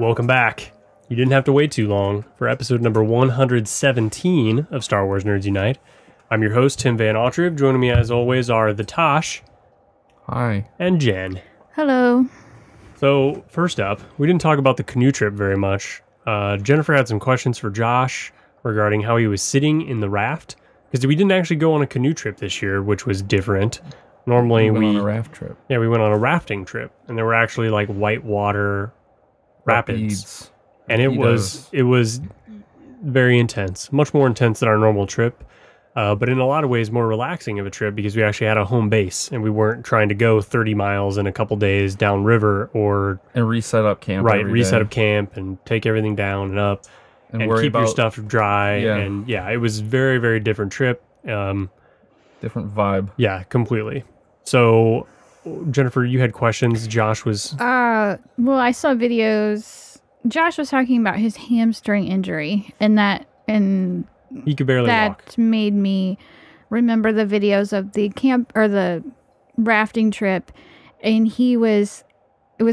Welcome back. You didn't have to wait too long for episode number 117 of Star Wars Nerds Unite. I'm your host, Tim VanAutreve. Joining me as always are the Tosh. Hi. And Jen. Hello. So, first up, we didn't talk about the Canoe Trip very much. Jennifer had some questions for Josh regarding how he was sitting in the raft. Because we didn't actually go on a canoe trip this year, which was different. Normally we went on a raft trip. Yeah, we went on a rafting trip. And there were actually like whitewater rapids. And it was very intense. Much more intense than our normal trip. But in a lot of ways more relaxing of a trip because we actually had a home base and we weren't trying to go 30 miles in a couple days downriver and reset up camp. Right, reset up camp and take everything down and up and keep your stuff dry. Yeah. And yeah, it was very, very different trip. Different vibe. Yeah, completely. So Jennifer, you had questions. Josh was well, I saw videos. Josh was talking about his hamstring injury and he could barely walk. That made me remember the videos of the camp or the rafting trip, and it was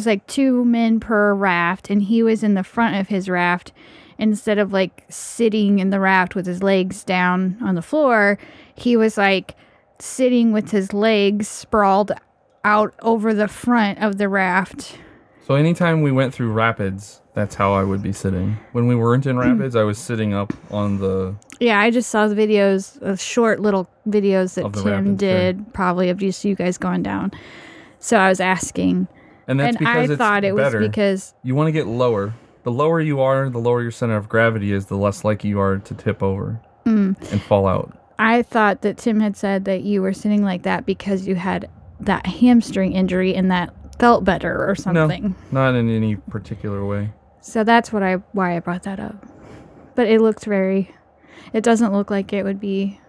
like 2 men per raft, and he was in the front of his raft instead of like sitting in the raft with his legs down on the floor. He was like sitting with his legs sprawled out over the front of the raft. So anytime we went through rapids, that's how I would be sitting. When we weren't in rapids, I was sitting up on the... Yeah, I just saw the videos, short little videos that Tim did, probably of just you guys going down. So I was asking. And that's because I thought it was because... You want to get lower. The lower you are, the lower your center of gravity is, the less likely you are to tip over and fall out. I thought that Tim had said that you were sitting like that because you had that hamstring injury and that felt better or something. No, not in any particular way. So that's why I brought that up. But it doesn't look like it would be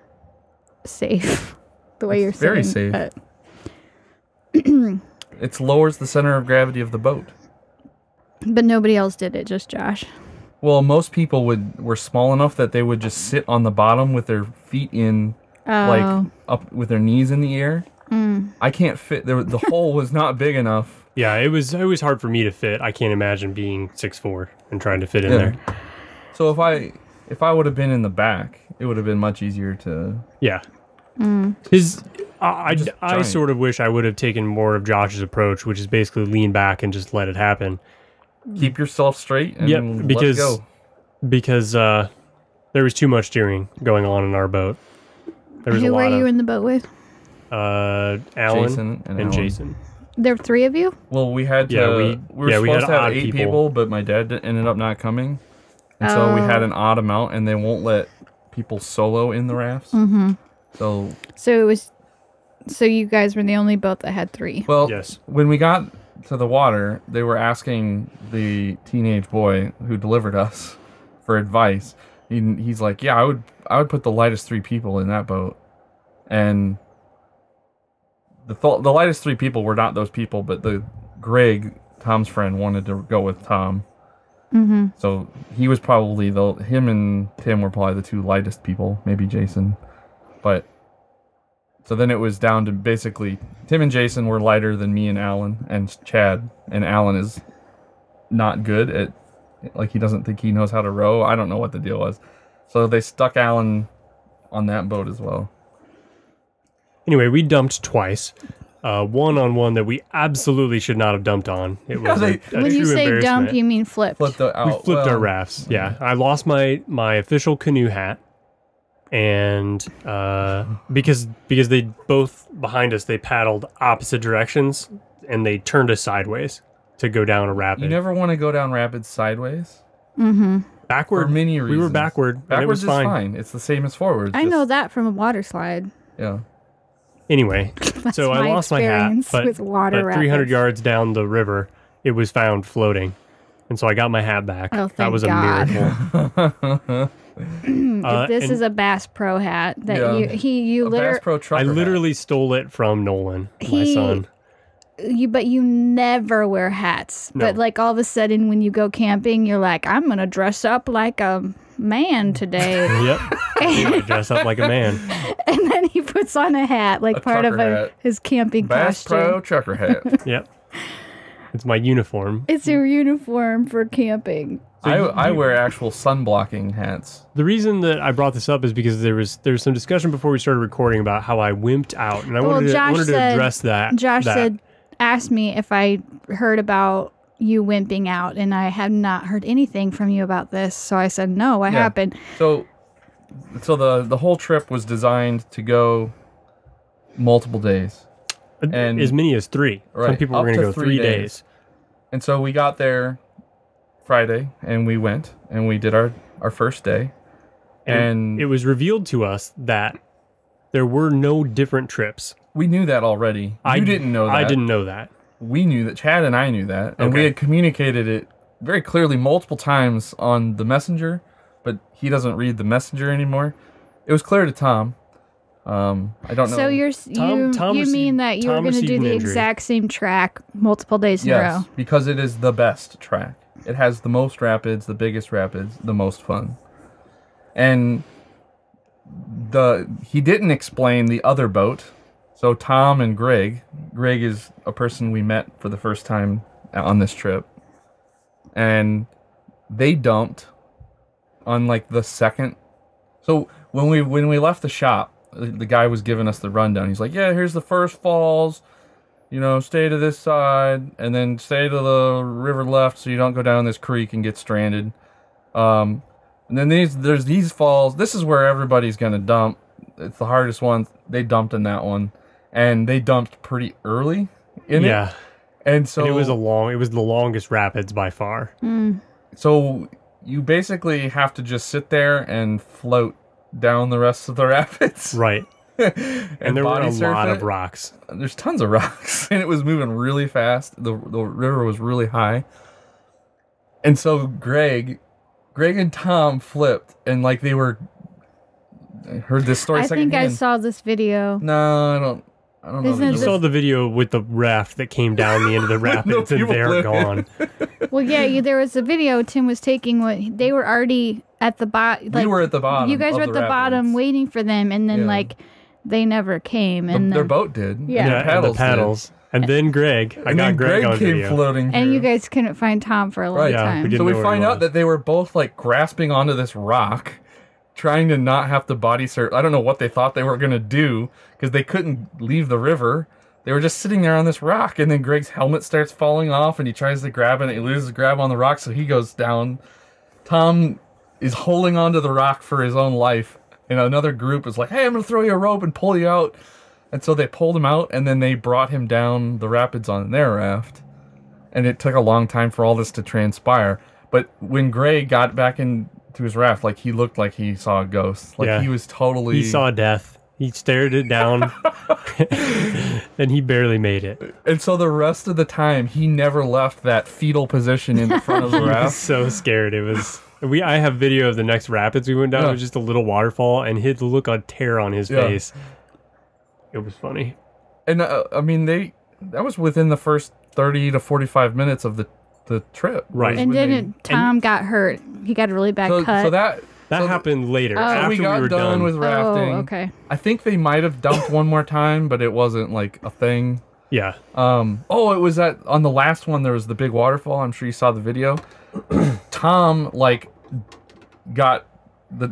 safe the way you're sitting. Very safe. It lowers the center of gravity of the boat. But nobody else did it, just Josh. Well, most people were small enough that they would just sit on the bottom with their feet in, like up with their knees in the air. I can't fit. The hole was not big enough. Yeah, it was hard for me to fit. I can't imagine being 6'4" and trying to fit in there. So if I would have been in the back, it would have been much easier to... Yeah. I sort of wish I would have taken more of Josh's approach, which is basically lean back and just let it happen. Keep yourself straight and let it go. Because there was too much steering going on in our boat. Who were you in the boat with? Alan and Jason. There were 3 of you? Well, we had to... we were supposed to have 8 people, but my dad ended up not coming. And so we had an odd amount, and they won't let people solo in the rafts. Mm-hmm. So you guys were the only boat that had 3. Well, yes. When we got to the water, they were asking the teenage boy who delivered us for advice. He's like, yeah, I would put the lightest 3 people in that boat. And... The lightest 3 people were not those people, but Greg, Tom's friend, wanted to go with Tom. Mm-hmm. So he was probably him and Tim were probably the 2 lightest people, maybe Jason. But so then it was down to basically Tim and Jason were lighter than me and Alan and Chad, and Alan is not good at, like, he doesn't think he knows how to row. I don't know what the deal was. So they stuck Alan on that boat as well. Anyway, we dumped twice. One on one that we absolutely should not have dumped on. It was a when you say dump, you mean flipped. We flipped our rafts. Yeah, I lost my official canoe hat, and because they both behind us, they paddled opposite directions and they turned us sideways to go down a rapid. You never want to go down rapids sideways. Mm-hmm. Backward. For many reasons. We were backward. Backwards is fine. It's the same as forwards. I know that from a water slide. Yeah. Anyway, so I lost my hat, but 300 yards down the river, it was found floating. And so I got my hat back. Oh, thank that was God. A miracle. This is a Bass Pro hat that you Bass Pro trucker I literally stole it from Nolan, my son. But you never wear hats. No. But like all of a sudden when you go camping, you're like, I'm going to dress up like a man today. Yep. I dress up like a man. And then he puts on a hat, like part of his camping Bass costume. Pro trucker hat. Yep. It's my uniform. It's your uniform for camping. So I wear actual sun blocking hats. The reason that I brought this up is because there was some discussion before we started recording about how I wimped out, and I wanted to address that. Josh asked me if I heard about you wimping out, and I had not heard anything from you about this. So I said, no, what happened? So the whole trip was designed to go multiple days. And as many as 3. Right, some people were going to go 3 days. And so we got there Friday, and we went, and we did our first day. And it was revealed to us that there were no different trips. We knew that already. You didn't know that. I didn't know that. We knew that. Chad and I knew that. And we had communicated it very clearly multiple times on the messenger, but he doesn't read the messenger anymore. It was clear to Tom. I don't know. So you mean that you were going to do the exact same track multiple days in a row? Yes, because it is the best track. It has the most rapids, the biggest rapids, the most fun. And he didn't explain the other boat. So Tom and Greg is a person we met for the first time on this trip. And they dumped on like the second. So when we left the shop, the guy was giving us the rundown. He's like, yeah, here's the first falls. You know, stay to this side, and then stay to the river left so you don't go down this creek and get stranded. And then there's these falls. This is where everybody's going to dump. It's the hardest one. They dumped in that one. And they dumped pretty early in it. Yeah. And so... And it was the longest rapids by far. Mm. So you basically have to just sit there and float down the rest of the rapids. Right. and there were a lot of rocks. There's tons of rocks. And it was moving really fast. The river was really high. And so Greg and Tom flipped. And like they were... I heard this story secondhand. I think I saw this video. No, I don't know. You saw the video with the raft that came down the end of the rapids and they're gone. Well, yeah, there was a video Tim was taking. They were already at the bottom. We were at the bottom. You guys were at the bottom waiting for them, and then they never came. And their boat did. Yeah, the paddles. And then Greg. I got Greg on came video. floating through. And you guys couldn't find Tom for a long time. So we find out that they were both like grasping onto this rock, trying to not have to body surf. I don't know what they thought they were going to do because they couldn't leave the river. They were just sitting there on this rock, and then Greg's helmet starts falling off, and he tries to grab it, and he loses grab on the rock, so he goes down. Tom is holding onto the rock for his own life, and another group is like, hey, I'm going to throw you a rope and pull you out. And so they pulled him out, and then they brought him down the rapids on their raft. And it took a long time for all this to transpire. But when Greg got back into his raft, like, he looked like he saw a ghost. Like, he was totally... He saw death. He stared it down, and he barely made it. And so the rest of the time, he never left that fetal position in the front of the raft. He was so scared. It was... I have video of the next rapids we went down. It was just a little waterfall, and his look of terror on his face. It was funny. And, I mean, that was within the first 30 to 45 minutes of the trip. Right. And didn't Tom got hurt. He got a really bad cut. So that happened later. After we got were done with rafting. Oh, okay. I think they might have dumped one more time, but it wasn't like a thing. Yeah. It was on the last one, there was the big waterfall. I'm sure you saw the video. Tom, like,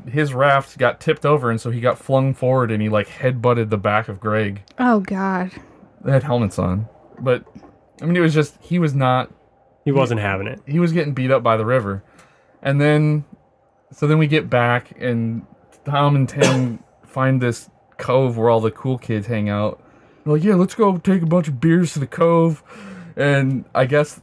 his raft got tipped over, and so he got flung forward, and he, like, headbutted the back of Greg. Oh, God. They had helmets on. But, I mean, it was just, he wasn't having it. He was getting beat up by the river. And then, so then we get back, and Tom and Tim find this cove where all the cool kids hang out. They're like, yeah, let's go take a bunch of beers to the cove. And I guess...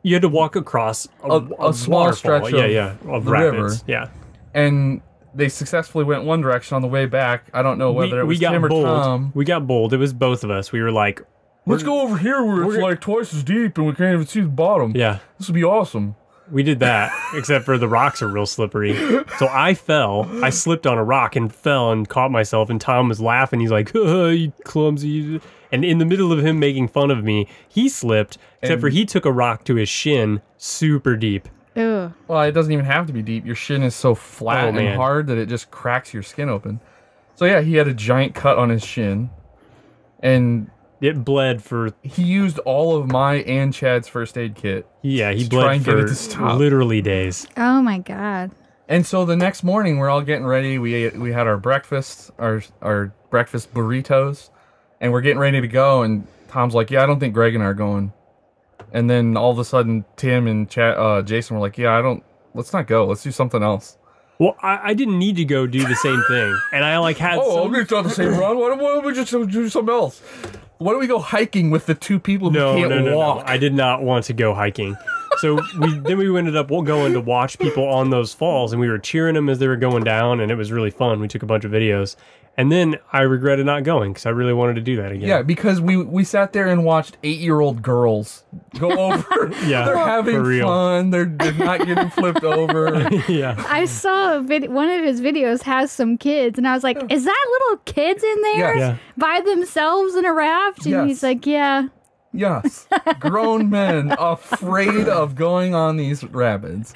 You had to walk across a small stretch of the river. Rapids. Yeah. And they successfully went one direction on the way back. I don't know whether it was Tim or Tom. We got bold. It was both of us. We were like... Let's go over here where it's like twice as deep and we can't even see the bottom. Yeah. This would be awesome. We did that, except for the rocks are real slippery. So I fell. I slipped on a rock and fell and caught myself, and Tom was laughing. He's like, you clumsy. And in the middle of him making fun of me, he slipped, except for he took a rock to his shin super deep. Ew. Well, it doesn't even have to be deep. Your shin is so flat and hard that it just cracks your skin open. So yeah, he had a giant cut on his shin. And It bled for... He used all of my and Chad's first aid kit. Yeah, he bled for literally days. Oh my God. And so the next morning, we're all getting ready. We had our breakfast, our breakfast burritos, and we're getting ready to go. And Tom's like, "Yeah, I don't think Greg and I are going." And then all of a sudden, Tim and Jason were like, "Yeah, let's not go. Let's do something else." Well, I didn't need to go do the same thing, and I like had. I'm going to start the same run. Why don't we just do something else? Why don't we go hiking with the two people who can't walk? No. I did not want to go hiking. So we ended up going to watch people on those falls, and we were cheering them as they were going down, and it was really fun. We took a bunch of videos. And then I regretted not going because I really wanted to do that again. Yeah, because we sat there and watched 8-year-old girls go over. Yeah, they're having fun. They're not getting flipped over. Yeah. I saw one of his videos has some kids, and I was like, "Is that little kids in there by themselves in a raft?" And he's like, "Yeah." Yes, grown men afraid of going on these rapids.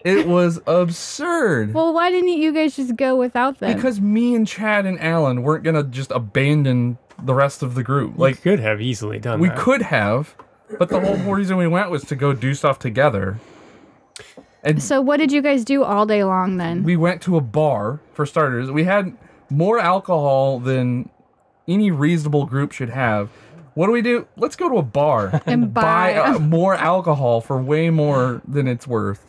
It was absurd. Well, why didn't you guys just go without them? Because me and Chad and Alan weren't gonna just abandon the rest of the group. We could have easily done that. We could have, but the whole reason we went was to go do stuff together. And so what did you guys do all day long then? We went to a bar, for starters. We had more alcohol than any reasonable group should have. What do? Let's go to a bar and buy more alcohol for way more than it's worth.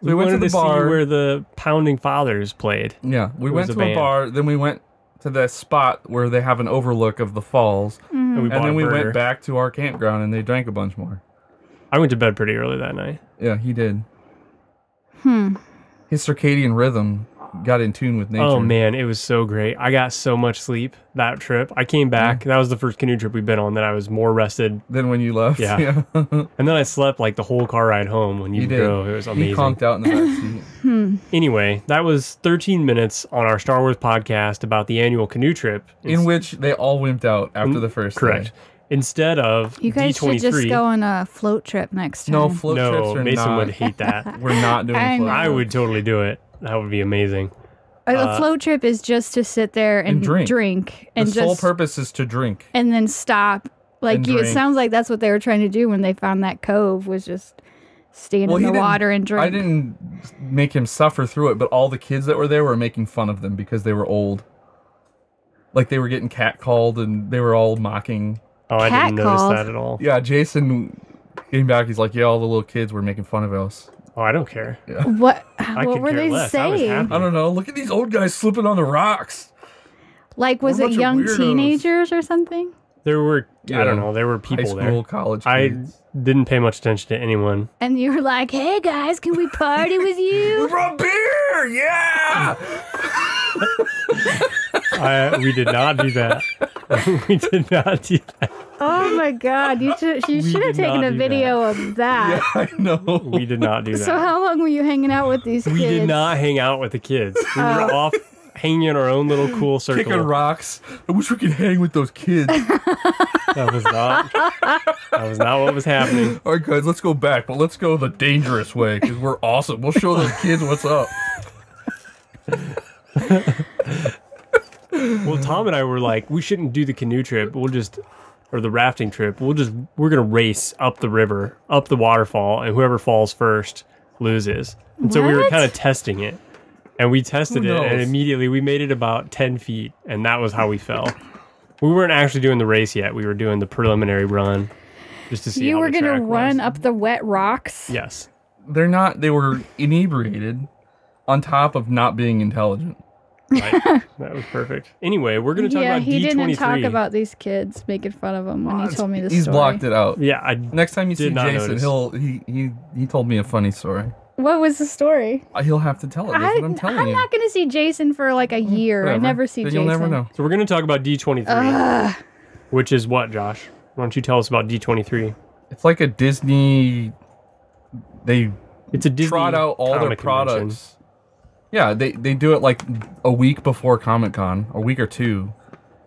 We went to the bar see where the Pounding Fathers played. Yeah, we went to a bar, then we went to the spot where they have an overlook of the falls, and then we went back to our campground and they drank a bunch more. I went to bed pretty early that night. Yeah, he did. His circadian rhythm got in tune with nature. Oh man, it was so great. I got so much sleep that trip. I came back. That was the first canoe trip we've been on that I was more rested than when you left. Yeah. And then I slept like the whole car ride home when you drove. It was amazing. He conked out in the backseat. Anyway, that was 13 minutes on our Star Wars podcast about the annual canoe trip. In which they all wimped out after the first Correct. day. Instead of you guys D23, should just go on a float trip next time. No, float trips are Mason would hate that. We're not doing float. I would totally do it. That would be amazing. A float trip is just to sit there and drink. And the sole purpose is to drink. And then stop. Like it sounds like that's what they were trying to do when they found that cove, was just stand in the water and drink. I didn't make him suffer through it, but all the kids that were there were making fun of them because they were old. Like they were getting catcalled and they were all mocking. Oh, I didn't notice that at all. Yeah, Jason came back. He's like, yeah, all the little kids were making fun of us. Oh, I don't care. Yeah. What were they saying? I don't know. Look at these old guys slipping on the rocks. Like, was it young teenagers or something? There were, I don't know, there were people high school, college kids. I didn't pay much attention to anyone. And you were like, hey guys, can we party with you? We brought beer! Yeah! We did not do that. We did not do that. Oh my God. You should have taken a video of that. Yeah, I know. We did not do that. So how long were you hanging out with these kids? We did not hang out with the kids. We were off hanging in our own little cool circle. Kicking rocks. I wish we could hang with those kids. That was not what was happening. All right, guys, let's go back, but let's go the dangerous way because we're awesome. We'll show those kids what's up. Well, Tom and I were like, we shouldn't do the canoe trip. Or the rafting trip. We're going to race up the river, up the waterfall, and whoever falls first loses. And so we were kind of testing it. And we tested it, and immediately we made it about 10 feet, and that was how we fell. We weren't actually doing the race yet. We were doing the preliminary run just to see how the track was. You were going to run up the wet rocks? Yes. They were inebriated on top of not being intelligent. Right. That was perfect. Anyway, we're going to talk about D23. Yeah, he didn't talk about these kids, making fun of them when he told me the story. He's blocked it out. Yeah, next time you see Jason, he told me a funny story. What was the story? He'll have to tell it. That's what I'm telling you. I'm not going to see Jason for like a year. Whatever. I never see Jason. You'll never know. So we're going to talk about D23, which is what, Josh? Why don't you tell us about D23? It's like a Disney. It's a Disney trot out all their products. Convention. Yeah, they do it like a week before Comic-Con, a week or two,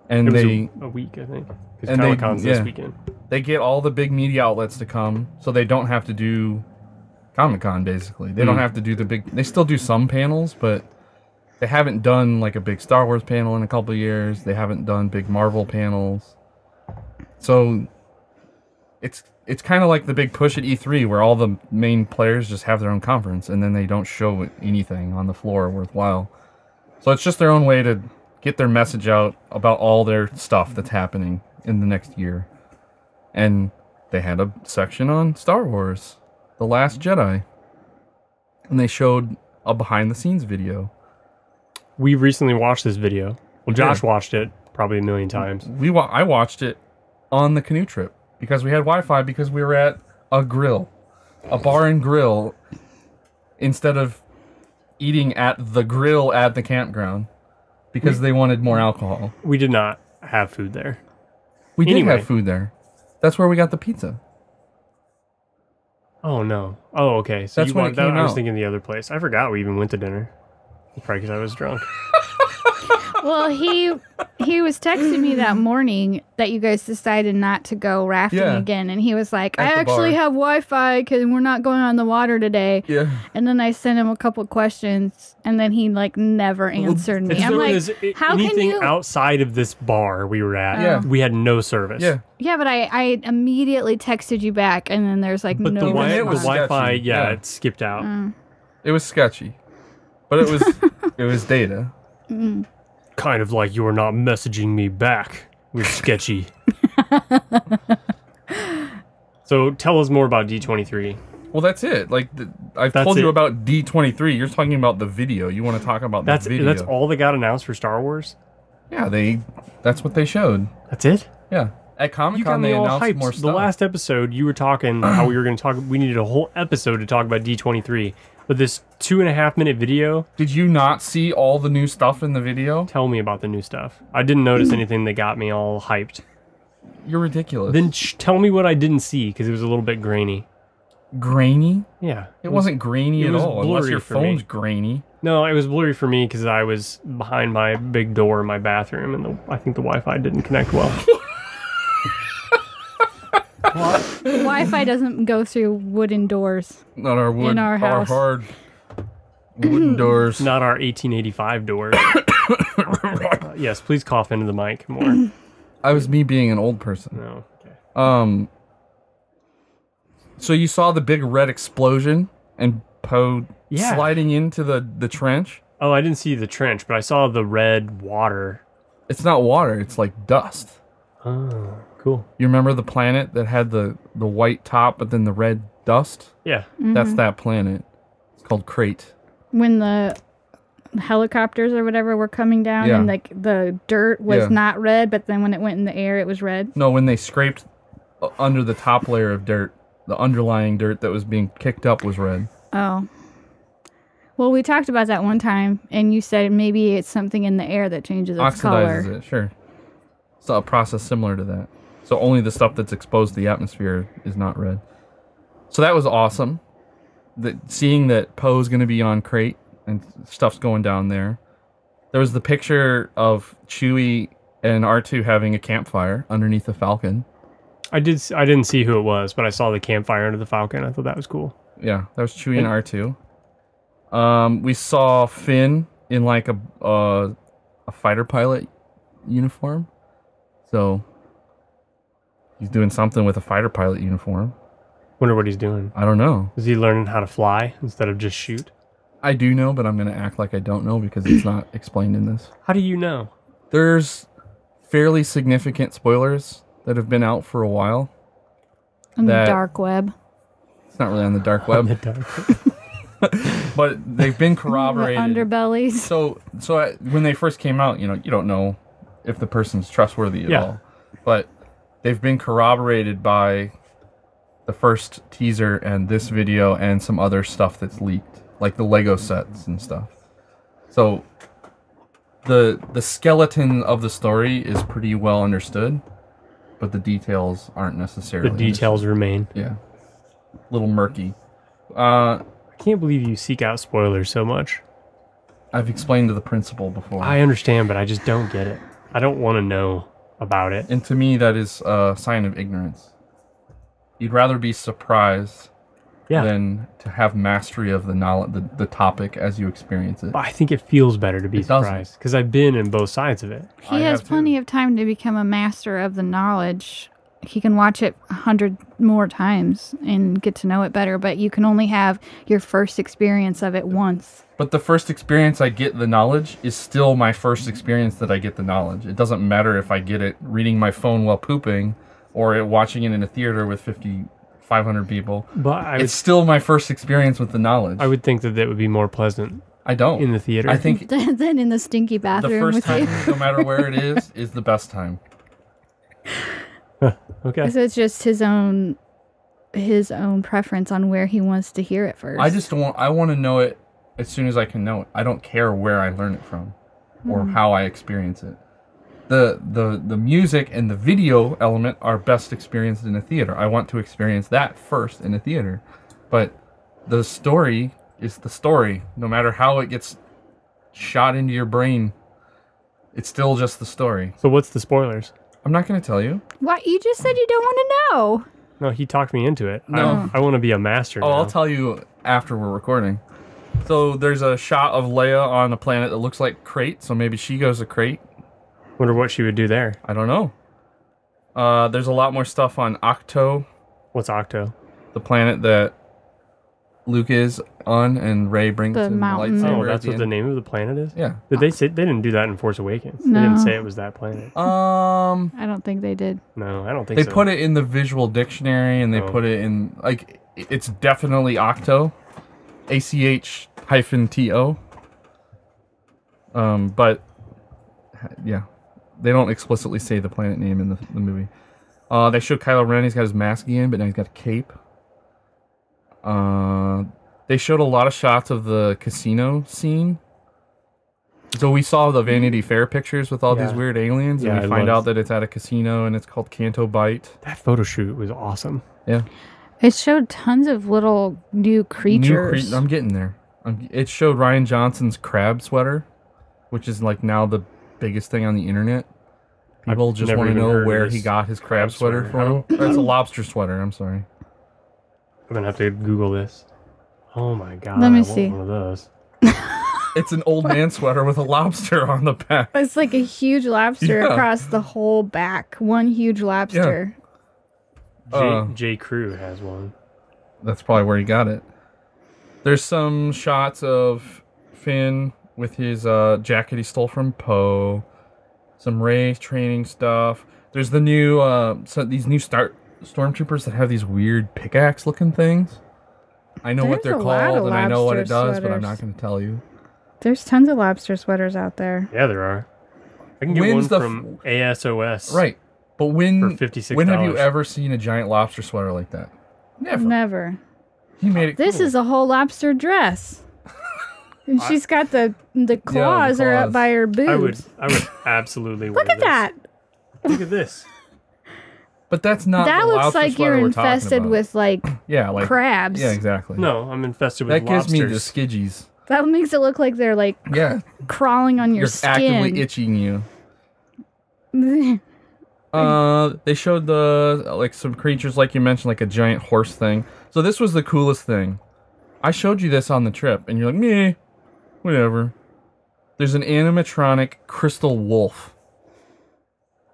and a week, I think, because Comic-Con's this weekend. They get all the big media outlets to come, so they don't have to do Comic-Con. Basically, they don't have to do the big. They still do some panels, but they haven't done like a big Star Wars panel in a couple of years. They haven't done big Marvel panels. So it's kind of like the big push at E3 where all the main players just have their own conference and then they don't show anything on the floor worthwhile. So it's just their own way to get their message out about all their stuff that's happening in the next year. And they had a section on Star Wars, The Last Jedi. And they showed a behind-the-scenes video. We recently watched this video. Well, Josh watched it probably a million times. I watched it on the Canoe Trip because we had Wi-Fi because we were at a grill, a bar and grill, instead of eating at the grill at the campground because they wanted more alcohol. We did not have food there. We did have food there. That's where we got the pizza. Oh, no. Oh, okay. So that's when it came out. I was thinking the other place. I forgot we even went to dinner. Probably because I was drunk. Well, he was texting me that morning that you guys decided not to go rafting again, and he was like, "I actually have Wi-Fi because we're not going on the water today." Yeah. And then I sent him a couple questions, and then he like never answered me. I'm like, "How can you?" Outside of this bar we were at, we had no service. Yeah, but I immediately texted you back, and then there's like no. The Wi-Fi, it skipped out. It was sketchy, but it was data. Kind of like you're not messaging me back. We're sketchy. So tell us more about D23. Well, that's it. Like I've told you about D23. You're talking about the video. You want to talk about the video. That's all that got announced for Star Wars? Yeah, that's what they showed. That's it? Yeah. At Comic-Con they announced more stuff. The last episode you were talking how we were going to talk. We needed a whole episode to talk about D23. But this 2.5-minute video... Did you not see all the new stuff in the video? Tell me about the new stuff. I didn't notice anything that got me all hyped. You're ridiculous. Then tell me what I didn't see, because it was a little bit grainy. Grainy? Yeah. It wasn't grainy at all, unless your phone's grainy. No, it was blurry for me because I was behind my big door in my bathroom, and I think the Wi-Fi didn't connect well. Wi-Fi doesn't go through wooden doors. Not our wood. In our house. Our hard wooden doors. Not our 1885 doors. Yes, please cough into the mic more. I was me being an old person. No. Okay. So you saw the big red explosion and Poe sliding into the trench? Oh, I didn't see the trench, but I saw the red water. It's not water. It's like dust. Oh, cool. You remember the planet that had the white top, but then the red dust? Yeah. Mm-hmm. That's that planet. It's called Crate. When the helicopters or whatever were coming down and like the dirt was not red, but then when it went in the air, it was red? No, when they scraped under the top layer of dirt, the underlying dirt that was being kicked up was red. Oh. Well, we talked about that one time, and you said maybe it's something in the air that changes its color. Oxidizes it, sure. It's a process similar to that. So only the stuff that's exposed to the atmosphere is not red. So that was awesome. Seeing that Poe's going to be on Crate and stuff's going down there. There was the picture of Chewie and R2 having a campfire underneath the Falcon. I didn't see who it was, but I saw the campfire under the Falcon. I thought that was cool. Yeah, that was Chewie and R2. We saw Finn in like a fighter pilot uniform. So he's doing something with a fighter pilot uniform. Wonder what he's doing. I don't know. Is he learning how to fly instead of just shoot? I do know, but I'm going to act like I don't know because it's not explained in this. How do you know? There's fairly significant spoilers that have been out for a while. On the dark web. It's not really on the dark web. On the dark web. But they've been corroborated. The underbellies. So when they first came out, you don't know if the person's trustworthy at all. But they've been corroborated by the first teaser and this video and some other stuff that's leaked, like the Lego sets and stuff. So the skeleton of the story is pretty well understood, but the details aren't necessarily. The details remain. Yeah. A little murky. I can't believe you seek out spoilers so much. I've explained the principle before. I understand, but I just don't get it. I don't want to know about it. And to me, that is a sign of ignorance. You'd rather be surprised than to have mastery of the knowledge, the topic as you experience it. I think it feels better to be surprised because I've been in both sides of it. He has plenty of time to become a master of the knowledge he can watch it 100 more times and get to know it better, but you can only have your first experience of it once. But the first experience I get the knowledge is still my first experience that I get the knowledge. It doesn't matter if I get it reading my phone while pooping or watching it in a theater with 500 people. But it's still my first experience with the knowledge. I would think that would be more pleasant. I don't. In the theater. I think than in the stinky bathroom. The first time, no matter where it is the best time. Okay. So it's just his own preference on where he wants to hear it first. I want to know it as soon as I can know it. I don't care where I learn it from or how I experience it. The music and the video element are best experienced in a theater. I want to experience that first in a theater. But the story is the story. No matter how it gets shot into your brain, it's still just the story. So what's the spoilers? I'm not going to tell you. What? You just said you don't want to know. No, he talked me into it. No. I want to be a master now. I'll tell you after we're recording. So there's a shot of Leia on a planet that looks like Crate, so maybe she goes to Crate. Wonder what she would do there. I don't know. There's a lot more stuff on Octo. What's Octo? The planet that Luke is on and Rey brings the in mountain. the lightsaber. Oh, that's what the name of the planet is? Yeah. Did they say they didn't do that in Force Awakens? No. They didn't say it was that planet. I don't think they did. No, I don't think they so. They put it in the visual dictionary and they put it in like it's definitely Octo. ACH-TO. But yeah. They don't explicitly say the planet name in the movie. They showed Kylo Ren, he's got his mask again, but now he's got a cape. They showed a lot of shots of the casino scene. So we saw the Vanity Fair pictures with all these weird aliens, and we find out that it's at a casino, and it's called Canto Bight. That photo shoot was awesome. Yeah. It showed tons of little new creatures. I'm getting there. It showed Ryan Johnson's crab sweater, which is like now the biggest thing on the internet. People just want to know where he got his crab sweater from. It's a lobster sweater, I'm sorry. I'm going to have to Google this. Oh my god, Let me I see. want one of those. It's an old man sweater with a lobster on the back. It's like a huge lobster across the whole back. One huge lobster. J. Crew has one. That's probably where he got it. There's some shots of Finn with his jacket he stole from Poe. Some Rey training stuff. There's the new these new stormtroopers that have these weird pickaxe-looking things. I know what they're called and I know what it does, but I'm not going to tell you. There's tons of lobster sweaters out there. Yeah, there are. I can get one from ASOS. Right. But when for $56. When have you ever seen a giant lobster sweater like that? Never. He made it This cool. is a whole lobster dress. And she's got the claws are up by her boobs. I would absolutely wear Look at that. Look at this. But that's not that the looks lobster like sweater you're we're talking infested about. with like crabs. Yeah, exactly. No, I'm infested with that lobsters. gives me the skidgies. That makes it look like they're like crawling on your skin. You're actively itching you. They showed some creatures like you mentioned, like a giant horse thing. So this was the coolest thing. I showed you this on the trip, and you're like, meh, whatever. There's an animatronic crystal wolf.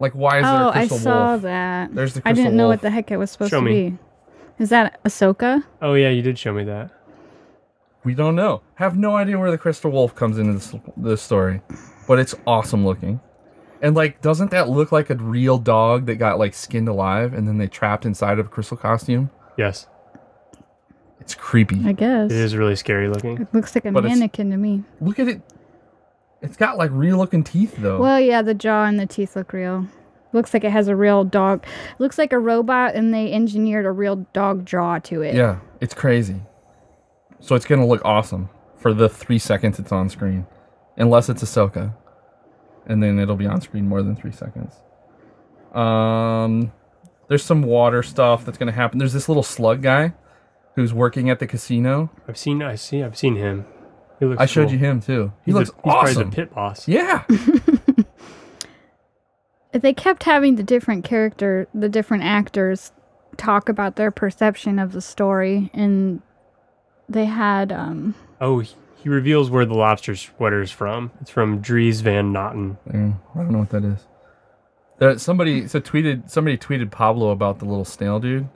Like, why is there a crystal wolf? I saw that. There's the crystal I didn't know wolf. what the heck it was supposed to be. Is that Ahsoka? Oh yeah, you did show me that. We don't know. Have no idea where the crystal wolf comes into this story, but it's awesome looking. And like, doesn't that look like a real dog that got like skinned alive and then they trapped inside of a crystal costume? Yes. It's creepy. I guess. It is really scary looking. It looks like a mannequin to me. Look at it. It's got like real looking teeth though. Well, yeah, the jaw and the teeth look real. Looks like it has a real dog. Looks like a robot and they engineered a real dog jaw to it. Yeah, it's crazy. So it's going to look awesome for the 3 seconds it's on screen. Unless it's Ahsoka. And then it'll be on screen more than 3 seconds. There's some water stuff that's going to happen. There's this little slug guy who's working at the casino. I've seen him. He looks I showed cool. you him too. He's looks he's awesome. Probably the pit boss. Yeah. They kept having the different actors talk about their perception of the story, and they had Oh, he reveals where the lobster sweater is from. It's from Dries Van Noten. I don't know what that is. Somebody tweeted Pablo about the little snail dude,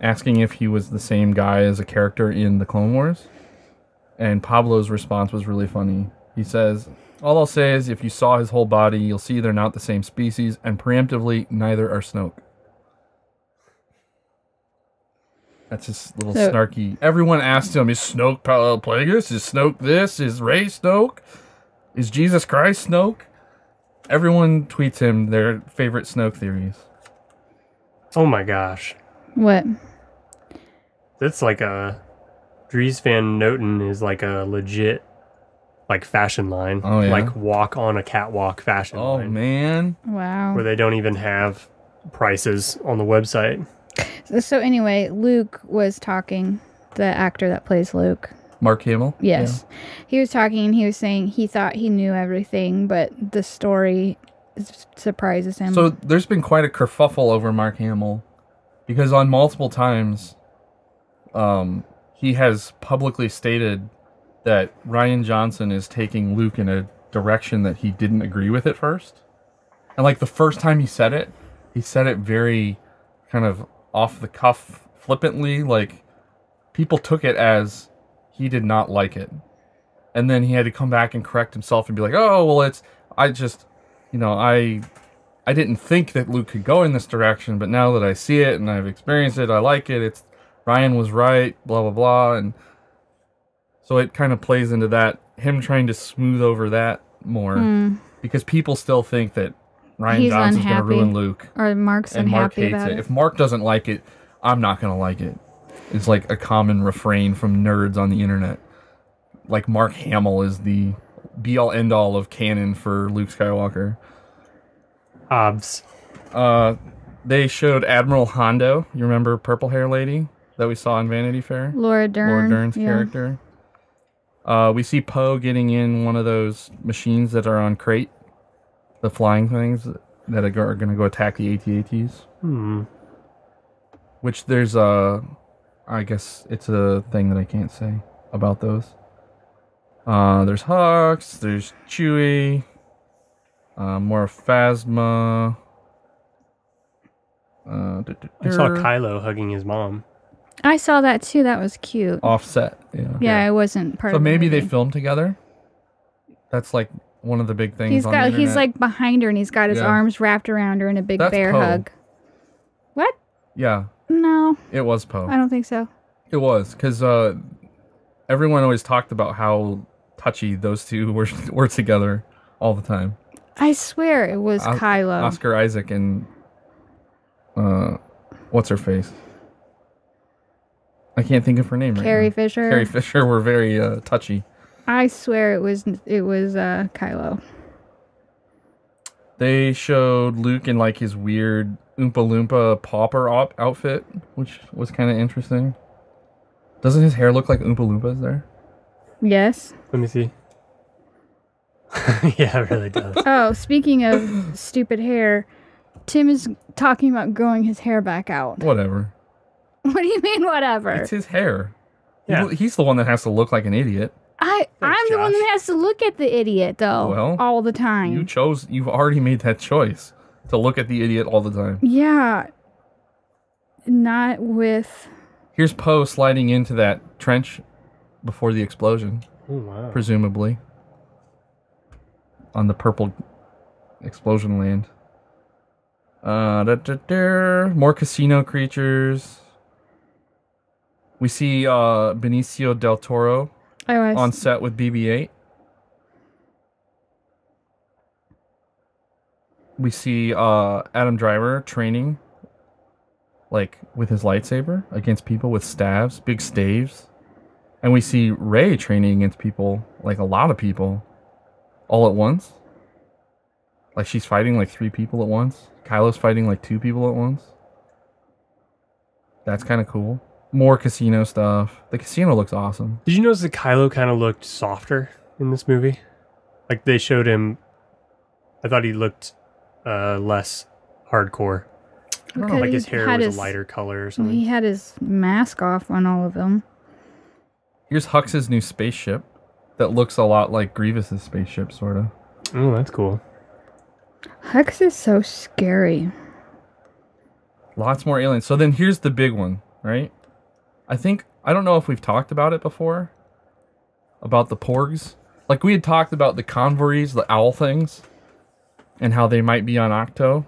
asking if he was the same guy as a character in the Clone Wars. And Pablo's response was really funny. He says, "All I'll say is if you saw his whole body, you'll see they're not the same species, and preemptively, neither are Snoke." That's just a little snarky. Everyone asked him, is Snoke Plagueis? Is Snoke this? Is Rey Snoke? Is Jesus Christ Snoke? Everyone tweets him their favorite Snoke theories. Oh my gosh. What? That's like a... Dries Van Noten is like a legit like fashion line. Oh, yeah? Like walk on a catwalk fashion line. Oh, man. Wow. Where they don't even have prices on the website. So anyway, Luke was talking, the actor that plays Luke. Mark Hamill? Yes. Yeah. He was talking and he was saying he thought he knew everything, but the story surprises him. So there's been quite a kerfuffle over Mark Hamill because on multiple times he has publicly stated that Rian Johnson is taking Luke in a direction that he didn't agree with at first. And like the first time he said it very kind of off the cuff, flippantly, like people took it as he did not like it. And then he had to come back and correct himself and be like, oh, well, I didn't think that Luke could go in this direction, but now that I see it and I've experienced it, I like it. Ryan was right, blah, blah, blah. And so it kind of plays into that, him trying to smooth over that more because people still think that Rian Johnson's going to ruin Luke. Or Mark's and Mark unhappy hates about it. it. If Mark doesn't like it, I'm not going to like it. It's like a common refrain from nerds on the internet. Like Mark Hamill is the be-all end-all of canon for Luke Skywalker. Obs. They showed Admiral Hondo. You remember Purple Hair Lady that we saw in Vanity Fair? Laura Dern's character. We see Poe getting in one of those machines that are on crate. The flying things that are going to go attack the AT-ATs. Which there's I guess it's a thing that I can't say about those. There's Hux, there's Chewie, more Phasma. I saw Kylo hugging his mom. I saw that too. That was cute. Offset, yeah. Yeah, it wasn't part of So maybe the they movie. filmed together? That's like one of the big things on the internet. He's like behind her and he's got his arms wrapped around her in a big bear hug. What? Yeah. No. It was Poe. I don't think so. It was, because everyone always talked about how touchy those two were together all the time. I swear it was Kylo. Oscar Isaac and what's her face? I can't think of her name right now. Carrie Fisher. Carrie Fisher were very touchy. I swear it was Kylo. They showed Luke in like his weird Oompa Loompa pauper outfit, which was kind of interesting. Doesn't his hair look like Oompa Loompas there? Yes. Let me see. Yeah, it really does. Oh, speaking of stupid hair, Tim is talking about growing his hair back out. Whatever. What do you mean, whatever? It's his hair. Yeah. He's the one that has to look like an idiot. I'm the one that has to look at the idiot, though, Well, all the time. You've already made that choice to look at the idiot all the time. Yeah. Not with... Here's Poe sliding into that trench before the explosion. Oh, wow. Presumably. On the purple explosion land. More casino creatures. We see Benicio del Toro on set with BB-8. We see Adam Driver training, like, with his lightsaber against people with staves, big staves. And we see Rey training against people, like a lot of people, all at once. Like she's fighting like 3 people at once. Kylo's fighting like 2 people at once. That's kind of cool. More casino stuff. The casino looks awesome. Did you notice that Kylo kind of looked softer in this movie? Like they showed him, I thought he looked less hardcore. I don't know, like his hair was a lighter color or something. He had his mask off on all of them. Here's Hux's new spaceship that looks a lot like Grievous's spaceship, sort of. Oh, that's cool. Hux is so scary. Lots more aliens. So then here's the big one, right? I don't know if we've talked about it before. About the porgs. Like we had talked about the convories, the owl things. And how they might be on Octo.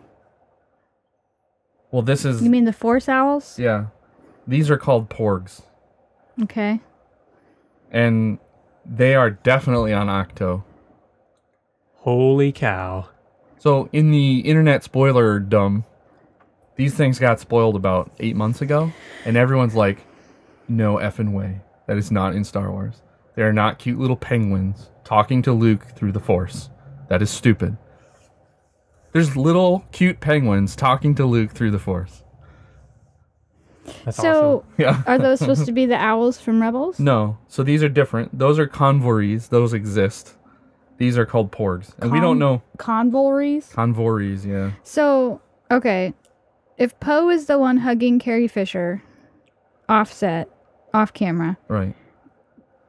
Well, this is... You mean the Force Owls? Yeah. These are called porgs. Okay. And they are definitely on Octo. Holy cow. So in the internet spoiler dumb, these things got spoiled about 8 months ago. And everyone's like, no effing way. That is not in Star Wars. They are not cute little penguins talking to Luke through the Force. That is stupid. There's little cute penguins talking to Luke through the Force. That's so, awesome. Yeah. Are those supposed to be the owls from Rebels? No. So these are different. Those are convories. Those exist. These are called porgs. And we don't know. Convories? Convories, yeah. So, okay. If Poe is the one hugging Carrie Fisher, off camera. Right.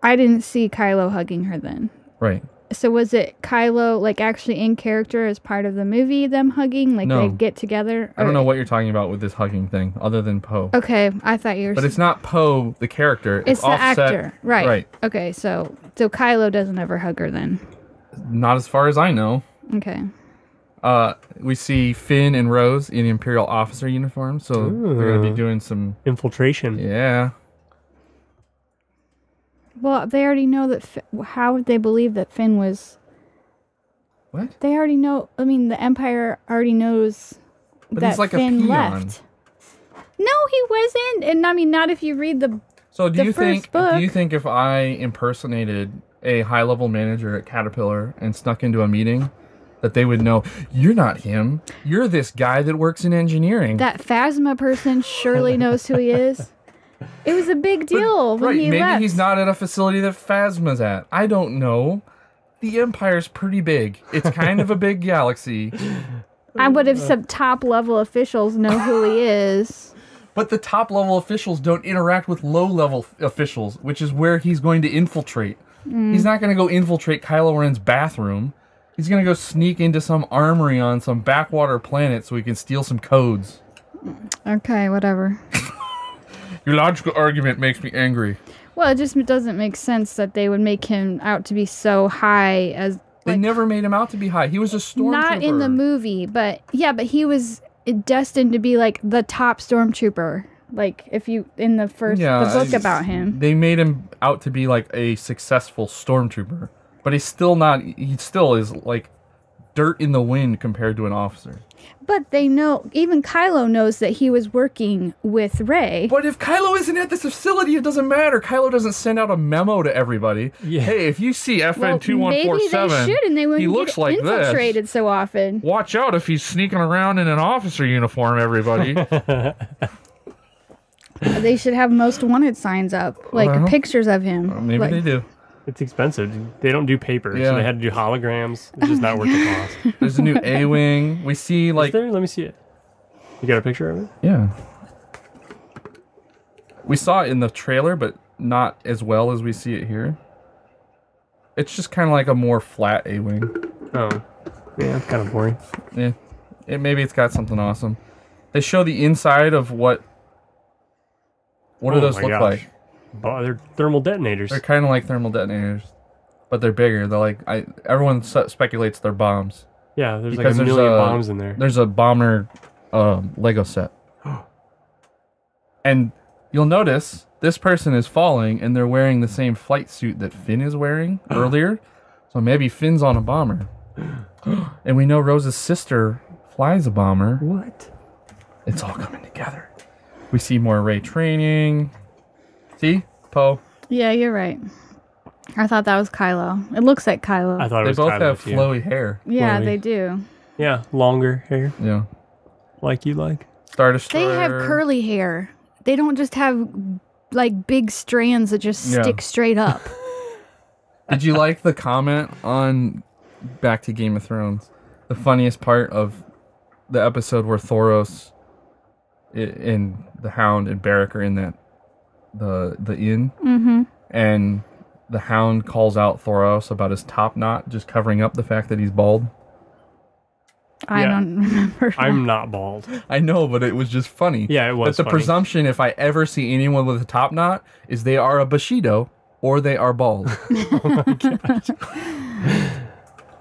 I didn't see Kylo hugging her then. Right. So was it Kylo, like, actually in character as part of the movie, them hugging? Like, No. they get together? I don't know what you're talking about with this hugging thing, other than Poe. Okay, I thought you were... But it's not Poe, the character. It's the Offset. actor. Right. Right. Okay, so Kylo doesn't ever hug her then. Not as far as I know. Okay. We see Finn and Rose in Imperial officer uniforms, so they're going to be doing some... Infiltration. Yeah. Well, they already know that... How would they believe that Finn was... What? They already know... I mean, the Empire already knows But that he's like Finn a peon. left. No, he wasn't. And I mean, not if you read the... So do the you first book. Do you think if I impersonated a high-level manager at Caterpillar and snuck into a meeting, that they would know, you're not him. You're this guy that works in engineering. That Phasma person surely knows who he is. It was a big deal when he maybe left. he's not at a facility that Phasma's at. I don't know. The Empire's pretty big. It's kind of a big galaxy. I would have some top-level officials know who he is. But the top-level officials don't interact with low-level officials, which is where he's going to infiltrate. He's not going to go infiltrate Kylo Ren's bathroom. He's going to go sneak into some armory on some backwater planet so he can steal some codes. Okay, whatever. Your logical argument makes me angry. Well, it just doesn't make sense that they would make him out to be so high as... They never made him out to be high. He was a stormtrooper. Not in the movie, but... Yeah, but he was destined to be, like, the top stormtrooper. Like, if you... In the first... the book about him. They made him out to be, like, a successful stormtrooper. But he's still not... He still is, like, dirt in the wind compared to an officer. But they know... Even Kylo knows that he was working with Rey. But if Kylo isn't at this facility, it doesn't matter. Kylo doesn't send out a memo to everybody. Yeah. Hey, if you see FN 2147, maybe they should, and they wouldn't he looks get like infiltrated this. so often. Watch out if he's sneaking around in an officer uniform, everybody. They should have most wanted signs up, like pictures of him. Maybe they do. It's expensive. They don't do paper, so they had to do holograms. It's just not worth the cost. There's a new A-Wing. We see, like... Is there? Let me see it. You got a picture of it? Yeah. We saw it in the trailer, but not as well as we see it here. It's just kind of like a more flat A-Wing. Oh. Yeah, it's kind of boring. Yeah. Maybe it's got something awesome. They show the inside of what... What do those look like? Oh, they're thermal detonators. They're kind of like thermal detonators, but they're bigger. They're like everyone speculates they're bombs. Yeah, there's like a million bombs in there. There's a bomber Lego set, and you'll notice this person is falling, and they're wearing the same flight suit that Finn is wearing earlier. So maybe Finn's on a bomber, and we know Rose's sister flies a bomber. What? It's all coming together. We see more Rey training. See? Poe. Yeah, you're right. I thought that was Kylo. It looks like Kylo. I thought it was They both Kylo have too. flowy hair. Yeah, flowy. they do. Yeah, longer hair. Yeah. Like you like. Star Destroyer. They have curly hair. They don't just have, like, big strands that just stick straight up. Did you like the comment on back to Game of Thrones? The funniest part of the episode where Thoros and the Hound and Barrack are in that the inn, and the Hound calls out Thoros about his top knot just covering up the fact that he's bald. I don't remember that. I'm not bald. I know, but it was just funny. Yeah, it was But the funny. presumption, if I ever see anyone with a top knot, is they are a Bushido or they are bald.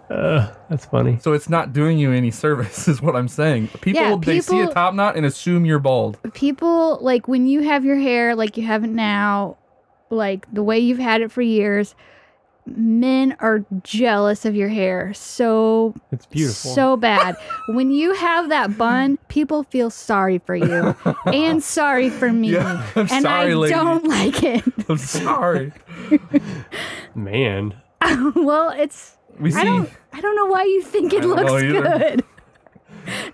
That's funny. So it's not doing you any service, is what I'm saying. People, they see a top knot and assume you're bald. People, like, when you have your hair like you have it now, like the way you've had it for years, men are jealous of your hair. So It's beautiful. So bad. When you have that bun, people feel sorry for you and sorry for me. Yeah, I'm and sorry, I lady. don't like it. I'm sorry. Man. Well, it's... I don't know why you think it looks good.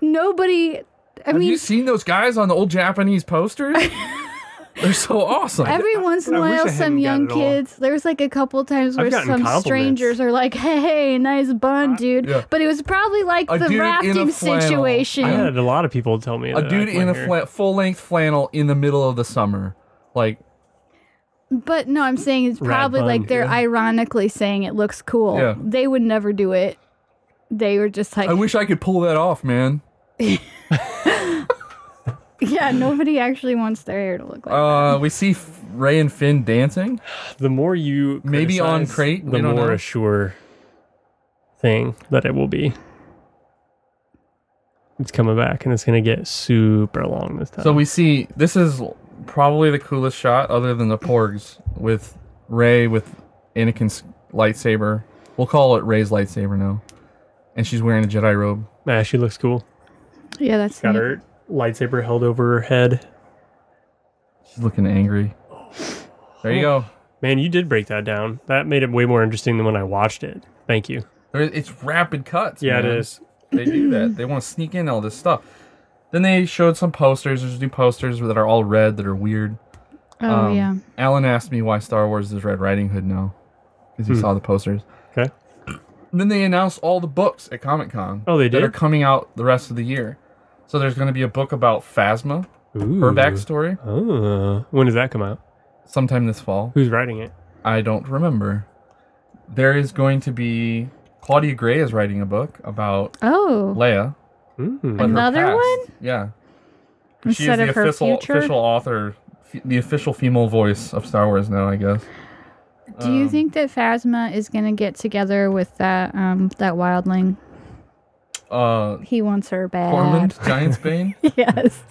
Nobody... Have you seen those guys on the old Japanese posters? They're so awesome. Every once in a while, some young kids, there's like a couple times where some strangers are like, hey, nice bun, dude. Yeah. But it was probably like the rafting situation. I had a lot of people tell me that. A dude in a full-length flannel in the middle of the summer. Like... But no, I'm saying it's probably like they're ironically saying it looks cool. Yeah. They would never do it. They were just like... I wish I could pull that off, man. Yeah, nobody actually wants their hair to look like that. We see Ray and Finn dancing. The more you maybe on crate, the more a sure thing that it will be. It's coming back, and it's going to get super long this time. So we see, this is probably the coolest shot other than the Porgs, with Rey with Anakin's lightsaber. We'll call it Rey's lightsaber now. And she's wearing a Jedi robe. Yeah, she looks cool. Yeah, that's got her lightsaber held over her head. She's looking angry. There you go. Man, you did break that down. That made it way more interesting than when I watched it. Thank you. It's rapid cuts. Yeah, man. it is. They do that. They want to sneak in all this stuff. Then they showed some posters. There's new posters that are all red that are weird. Oh, yeah. Alan asked me why Star Wars is Red Riding Hood now. Because he saw the posters. Okay. And then they announced all the books at Comic-Con. Oh, they did? That are coming out the rest of the year. So there's going to be a book about Phasma. Ooh. Her backstory. Oh. When does that come out? Sometime this fall. Who's writing it? I don't remember. There is going to be... Claudia Gray is writing a book about Leia. Another one? Yeah. Instead she is the of her official author, the official female voice of Star Wars now, I guess. Do you think that Phasma is going to get together with that that wildling? He wants her bad. Tormund, Giantsbane? Yes.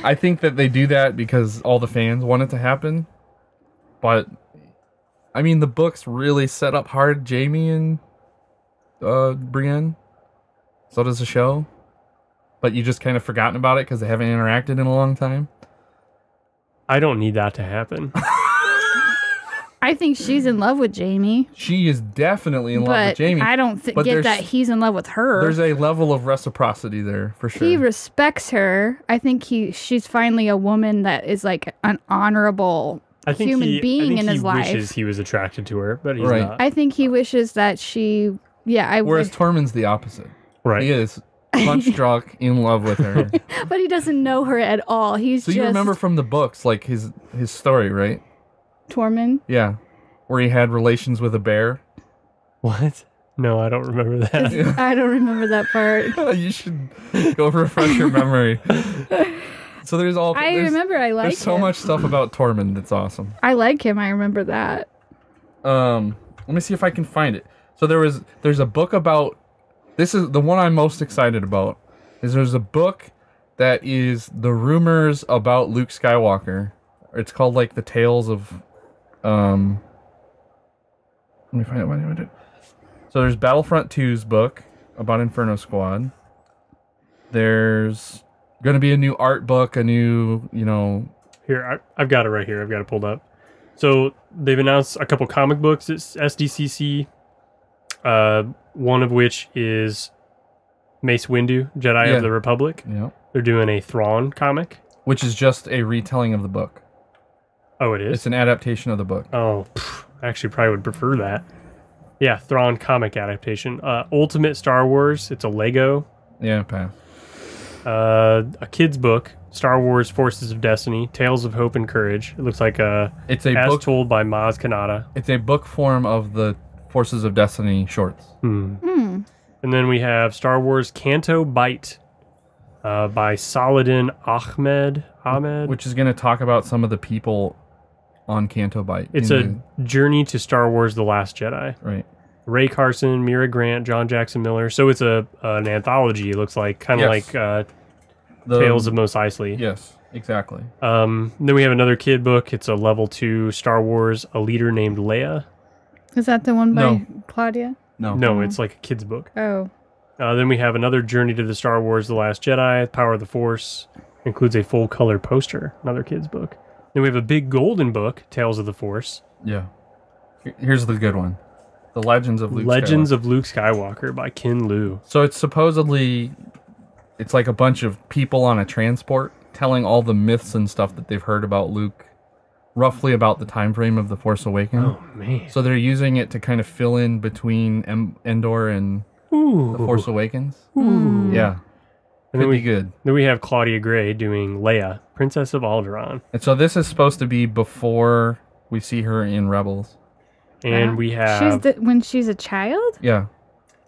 I think that they do that because all the fans want it to happen. But, I mean, the books really set up hard Jamie and Brienne. So does the show. But you just kind of forgotten about it because they haven't interacted in a long time. I don't need that to happen. I think she's in love with Jamie. She is definitely in love with Jamie. I don't get that he's in love with her. There's a level of reciprocity there, for sure. He respects her. I think she's finally a woman that is like an honorable human being in his life. He wishes he was attracted to her, but he's not. I think he wishes that she... Yeah, whereas Tormund's the opposite. Right. He is punch drunk, in love with her. But he doesn't know her at all. He's so you remember from the books, like his story, right? Tormund? Yeah. Where he had relations with a bear. What? No, I don't remember that. I don't remember that part. You should go refresh your memory. So there's all... I remember I like him. There's so much stuff about Tormund that's awesome. I like him. I remember that. Let me see if I can find it. So there's a book about... This is the one I'm most excited about. There's a book that is the rumors about Luke Skywalker. It's called like the Tales of... Let me find it. What I did. So there's Battlefront 2's book about Inferno Squad. There's going to be a new art book, a new, Here, I've got it right here. I've got it pulled up. So they've announced a couple comic books at SDCC. One of which is Mace Windu, Jedi of the Republic. Yeah. They're doing a Thrawn comic. Which is just a retelling of the book. Oh, it is? It's an adaptation of the book. Oh, I actually probably would prefer that. Yeah, Thrawn comic adaptation. Ultimate Star Wars. It's a Lego. Yeah, pass. A kid's book. Star Wars Forces of Destiny. Tales of Hope and Courage. It looks like it's a book told by Maz Kanata. It's a book form of the Forces of Destiny shorts. And And then we have Star Wars Canto Bight by Saladin Ahmed. Which is going to talk about some of the people on Canto Bight. It's a journey to Star Wars The Last Jedi. Right. Ray Carson, Mira Grant, John Jackson Miller. So it's an anthology, it looks like. Kind of like Tales of Mos Eisley. Yes, exactly. Then we have another kid book. It's a level 2 Star Wars, A Leader Named Leia. Is that the one by Claudia? No, it's like a kid's book. Oh. Then we have another Journey to the Star Wars The Last Jedi, Power of the Force. Includes a full color poster, another kid's book. Then we have a big golden book, Tales of the Force. Yeah. Here's the good one. The Legends of Luke Skywalker by Ken Liu. So it's supposedly, it's like a bunch of people on a transport telling all the myths and stuff that they've heard about Luke, roughly about the time frame of The Force Awakens. Oh, man. So they're using it to kind of fill in between Endor and The Force Awakens. Ooh. Yeah. Could be good. Then we have Claudia Gray doing Leia, Princess of Alderaan. And so this is supposed to be before we see her in Rebels. And we have... when she's a child? Yeah.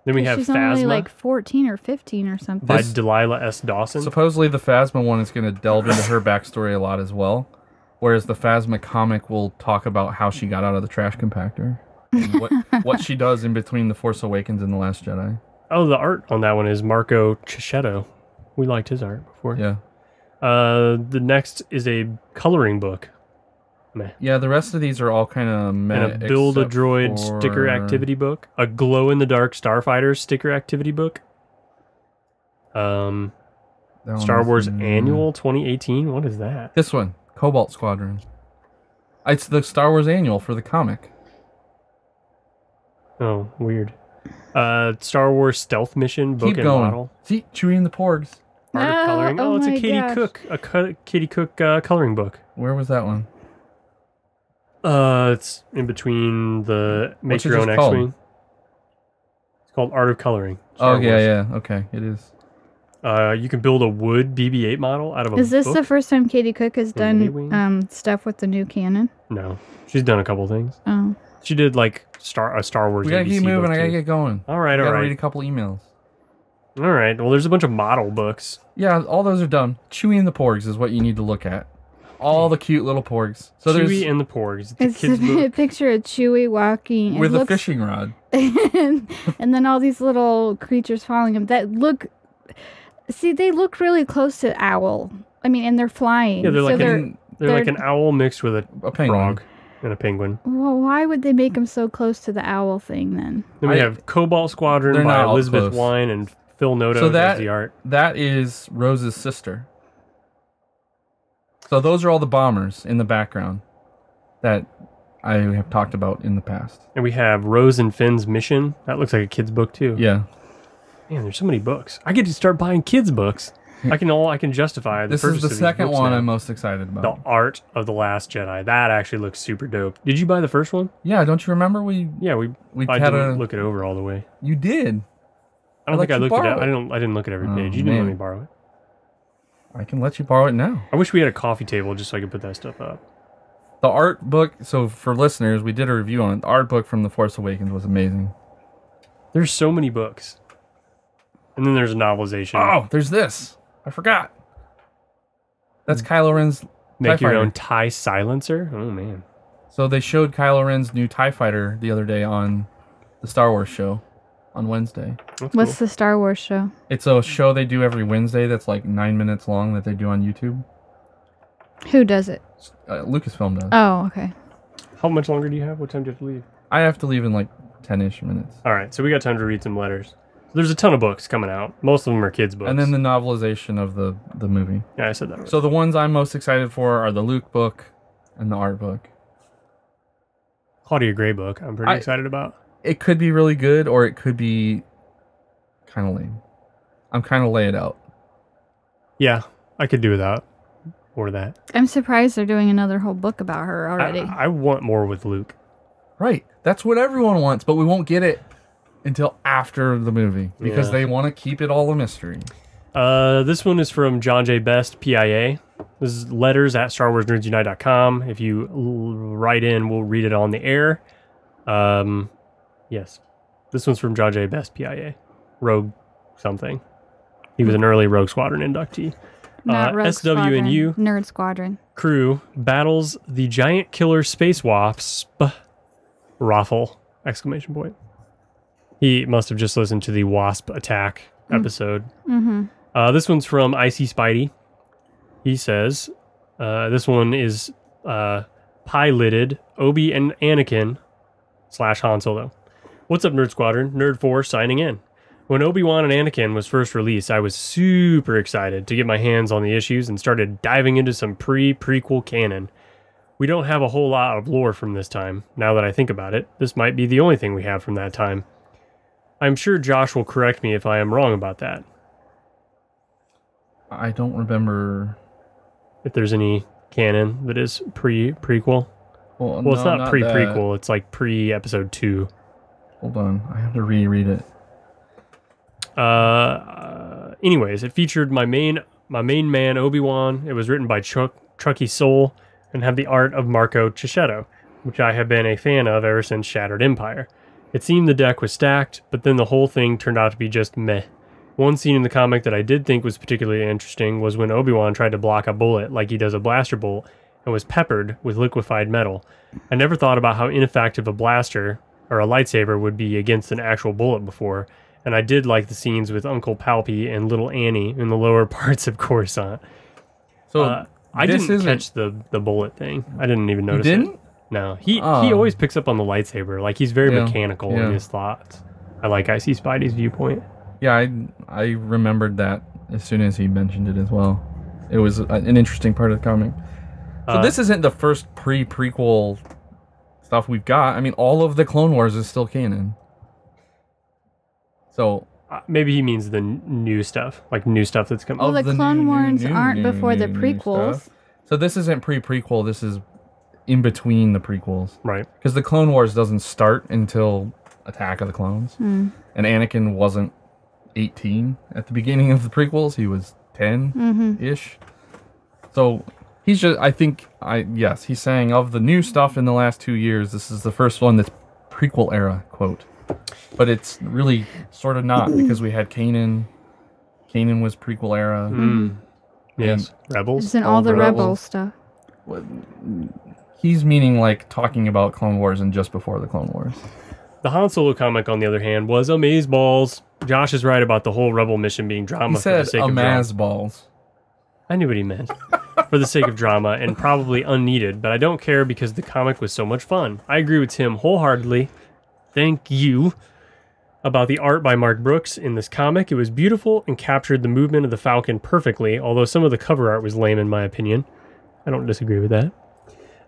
Then we have She's Phasma. only like 14 or 15 or something. By Delilah S. Dawson. Supposedly the Phasma one is going to delve into her backstory a lot as well. Whereas the Phasma comic will talk about how she got out of the trash compactor. And what she does in between The Force Awakens and The Last Jedi. Oh, the art on that one is Marco Cicchetto. We liked his art before. Yeah. The next is a coloring book. Meh. Yeah, the rest of these are all kind of meh. And a Build-A-Droid sticker activity book. A glow-in-the-dark Starfighter sticker activity book. Star Wars Annual 2018. What is that? This one. Cobalt Squadron. It's the Star Wars Annual for the comic. Oh, weird. Star Wars Stealth Mission book and model. See, Chewie and the Porgs. Art of coloring. Oh, it's a Katie Cook. Katie Cook coloring book. Where was that one? It's in between the Make Your Own X-Wing. It's called Art of Coloring. Yeah. Okay, it is. You can build a wood BB-8 model out of a book. Is this the first time Katie Cook has done stuff with the new canon? No. She's done a couple things. Oh. She did like a Star Wars. We gotta ABC keep moving. book I gotta too. get going. All right. Read a couple emails. All right. Well, there's a bunch of model books. Yeah, all those are done. Chewie and the Porgs is what you need to look at. All the cute little Porgs. So Chewie and the Porgs. It's a picture of Chewie walking with a fishing rod, and then all these little creatures following him that look. See, they look really close to owl. I mean, and they're flying. Yeah, they're like an owl mixed with a frog and a penguin. Well, why would they make them so close to the owl thing then? Then we have Cobalt Squadron by Elizabeth Wine and Phil Noto as the art. That is Rose's sister. So those are all the bombers in the background that I have talked about in the past. And we have Rose and Finn's Mission. That looks like a kid's book too. Yeah. Man, there's so many books. I get to start buying kids' books. I can justify the purchase. This is the second one I'm most excited about. The Art of the Last Jedi. That actually looks super dope. Did you buy the first one? Yeah, don't you remember we didn't look it over all the way. You did. I don't think I looked it up. I didn't look at every page. You didn't let me borrow it. I can let you borrow it now. I wish we had a coffee table just so I could put that stuff up. The art book, so for listeners, we did a review on it. The art book from The Force Awakens was amazing. There's so many books. And then there's a novelization. Oh, there's this. I forgot. That's Kylo Ren's Make Your Own TIE Silencer? Oh, man. So they showed Kylo Ren's new TIE fighter the other day on the Star Wars show on Wednesday. What's the Star Wars show? It's a show they do every Wednesday that's like 9 minutes long that they do on YouTube. Who does it? Lucasfilm does. Oh, okay. How much longer do you have? What time do you have to leave? I have to leave in like 10-ish minutes. All right, so we got time to read some letters. There's a ton of books coming out. Most of them are kids' books. And then the novelization of the movie. Yeah, I said that right. So the ones I'm most excited for are the Luke book and the art book. Claudia Gray book, I'm pretty excited about. It could be really good, or it could be kind of lame. I'm kind of lay it out. Yeah, I could do without more of that. I'm surprised they're doing another whole book about her already. I want more with Luke. Right. That's what everyone wants, but we won't get it until after the movie because they want to keep it all a mystery. This one is from John J. Best, PIA. This is letters at starwarsnerdsunite.com. If you write in, we'll read it on the air. Yes. This one's from John J. Best, PIA. Rogue something. He was an early Rogue Squadron inductee. Not Rogue SW&U Nerd Squadron crew battles the giant killer space wasp. Raffle! ! He must have just listened to the wasp attack episode. This one's from Icy Spidey. He says, this one is piloted Obi and Anakin / Han Solo. What's up, Nerd Squadron? Nerd 4 signing in. When Obi-Wan and Anakin was first released, I was super excited to get my hands on the issues and started diving into some prequel canon. We don't have a whole lot of lore from this time. Now that I think about it, this might be the only thing we have from that time. I'm sure Josh will correct me if I am wrong about that. I don't remember if there's any canon that is prequel. Well, no, it's not pre-prequel. It's like pre-episode 2. Hold on. I have to reread it. Anyways, it featured my main man Obi-Wan. It was written by Truckee Soul and had the art of Marco Cicchetto, which I have been a fan of ever since Shattered Empire. It seemed the deck was stacked, but then the whole thing turned out to be just meh. One scene in the comic that I did think was particularly interesting was when Obi-Wan tried to block a bullet like he does a blaster bolt and was peppered with liquefied metal. I never thought about how ineffective a blaster or a lightsaber would be against an actual bullet before, and I did like the scenes with Uncle Palpy and Little Annie in the lower parts of Coruscant. So I didn't catch the bullet thing. I didn't even notice it. No, he always picks up on the lightsaber. Like, he's very mechanical in his thoughts. I like Icy Spidey's viewpoint. Yeah, I remembered that as soon as he mentioned it as well. It was an interesting part of the comic. So this isn't the first prequel stuff we've got. I mean, all of the Clone Wars is still canon. So maybe he means the new stuff, like new stuff that's coming. Well, the Clone Wars aren't before the prequels. So this isn't pre-prequel. This is in between the prequels, right? Because the Clone Wars doesn't start until Attack of the Clones, and Anakin wasn't 18 at the beginning of the prequels. He was 10-ish. So he's just, yes, he's saying of the new stuff in the last 2 years, this is the first one that's prequel era, quote. But it's really sort of not, because we had Kanan. Kanan was prequel era. Yes, Rebels. It's in all the Rebel stuff. He's meaning like talking about Clone Wars and just before the Clone Wars. The Han Solo comic, on the other hand, was amazeballs. Josh is right about the whole Rebel mission being drama for the sake of drama. Amazeballs. I knew what he meant. For the sake of drama, and probably unneeded, but I don't care because the comic was so much fun. I agree with Tim wholeheartedly. Thank you. About the art by Mark Brooks in this comic. It was beautiful and captured the movement of the Falcon perfectly, although some of the cover art was lame in my opinion. I don't disagree with that.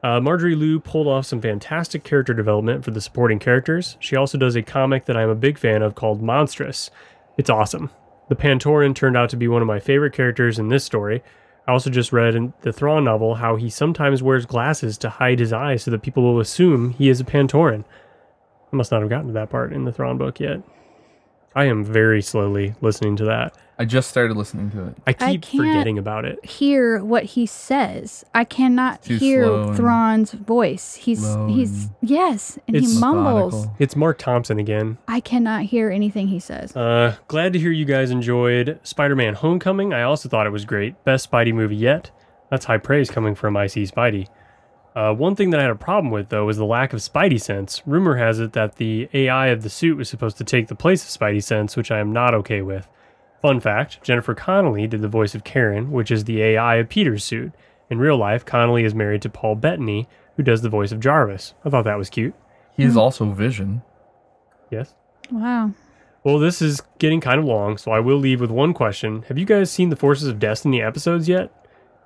Marjorie Liu pulled off some fantastic character development for the supporting characters. She also does a comic that I'm a big fan of called Monstrous. It's awesome. The Pantoran turned out to be one of my favorite characters in this story. I also just read in the Thrawn novel how he sometimes wears glasses to hide his eyes so that people will assume he is a Pantoran. I must not have gotten to that part in the Thrawn book yet. I am very slowly listening to that. I just started listening to it. I keep forgetting about it. Hear what he says. I cannot hear Thrawn's voice. He's yes, and he mumbles. Methodical. It's Mark Thompson again. I cannot hear anything he says. Glad to hear you guys enjoyed Spider-Man Homecoming. I also thought it was great. Best Spidey movie yet. That's high praise coming from IC Spidey. One thing that I had a problem with, though, was the lack of Spidey sense. Rumor has it that the AI of the suit was supposed to take the place of Spidey sense, which I am not okay with. Fun fact, Jennifer Connelly did the voice of Karen, which is the AI of Peter's suit. In real life, Connelly is married to Paul Bettany, who does the voice of Jarvis. I thought that was cute. He is also Vision. Yes. Wow. Well, this is getting kind of long, so I will leave with one question. Have you guys seen the Forces of Destiny episodes yet?